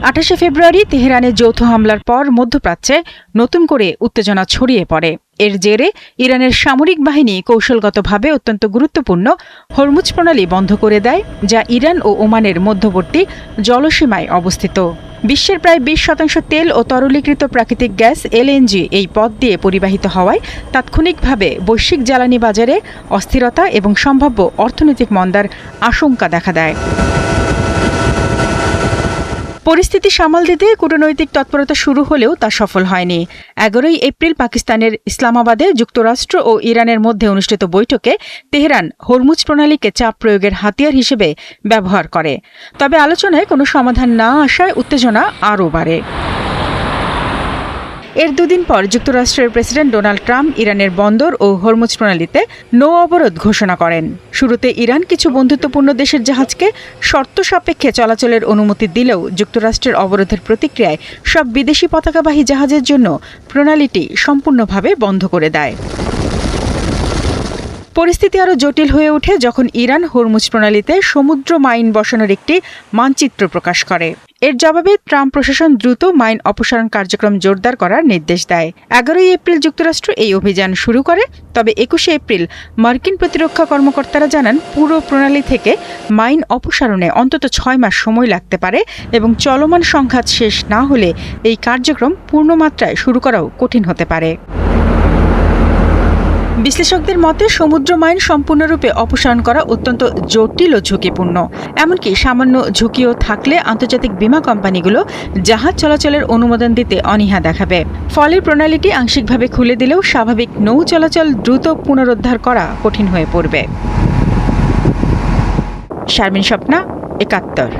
২৮শে ফেব্রুয়ারি তেহরানে যৌথ হামলার পর মধ্যপ্রাচ্যে নতুন করে উত্তেজনা ছড়িয়ে পড়ে। এর জেরে ইরানের সামরিক বাহিনী কৌশলগতভাবে অত্যন্ত গুরুত্বপূর্ণ হরমুজ প্রণালী বন্ধ করে দেয়, যা ইরান ও ওমানের মধ্যবর্তী জলসীমায় অবস্থিত। বিশ্বের প্রায় ২০% তেল ও তরলীকৃত প্রাকৃতিক গ্যাস এলএনজি এই পথ দিয়ে পরিবাহিত হওয়ায় তাৎক্ষণিকভাবে বৈশ্বিক জ্বালানি বাজারে অস্থিরতা এবং সম্ভাব্য অর্থনৈতিক মন্দার আশঙ্কা দেখা দেয়। পরিস্থিতি সামাল দিতে কূটনৈতিক তৎপরতা শুরু হলেও তা সফল হয়নি। ১১ এপ্রিল পাকিস্তানের ইসলামাবাদে যুক্তরাষ্ট্র ও ইরানের মধ্যে অনুষ্ঠিত বৈঠকে তেহরান হরমুজ প্রণালীকে চাপ প্রয়োগের হাতিয়ার হিসেবে ব্যবহার করে। তবে আলোচনায় কোনো সমাধান না আসায় উত্তেজনা আরও বাড়ে। এর দুদিন পর যুক্তরাষ্ট্রের প্রেসিডেন্ট ডোনাল্ড ট্রাম্প ইরানের বন্দর ও হরমুজ প্রণালীতে নৌ অবরোধ ঘোষণা করেন। শুরুতে ইরান কিছু বন্ধুত্বপূর্ণ দেশের জাহাজকে শর্ত সাপেক্ষে চলাচলের অনুমতি দিলেও যুক্তরাষ্ট্রের অবরোধের প্রতিক্রিয়ায় সব বিদেশি পতাকাবাহী জাহাজের জন্য প্রণালীটি সম্পূর্ণভাবে বন্ধ করে দেয়। পরিস্থিতি আরও জটিল হয়ে ওঠে যখন ইরান হরমুজ প্রণালীতে সমুদ্র মাইন বসানোর একটি মানচিত্র প্রকাশ করে। এর জবাবে ট্রাম্প প্রশাসন দ্রুত মাইন অপসারণ কার্যক্রম জোরদার করার নির্দেশ দেয়। ১১ এপ্রিল যুক্তরাষ্ট্র এই অভিযান শুরু করে। তবে ২১ এপ্রিল মার্কিন প্রতিরক্ষা কর্মকর্তারা জানান পুরো প্রণালী থেকে মাইন অপসারণে অন্তত ৬ মাস সময় লাগতে পারে এবং চলমান সংঘাত শেষ না হলে এই কার্যক্রম পূর্ণমাত্রায় শুরু করাও কঠিন হতে পারে। বিশ্লেষকদের মতে সমুদ্র মাইন সম্পূর্ণরূপে অপসারণ করা অত্যন্ত জটিল ও ঝুঁকিপূর্ণ। এমনকি সামান্য ঝুঁকিও থাকলে আন্তর্জাতিক বিমা কোম্পানিগুলো জাহাজ চলাচলের অনুমোদন দিতে অনীহা দেখাবে। ফলে প্রণালীটি আংশিকভাবে খুলে দিলেও স্বাভাবিক নৌ চলাচল দ্রুত পুনরুদ্ধার করা কঠিন হয়ে পড়বে। শারমিন স্বপ্না, ৭১।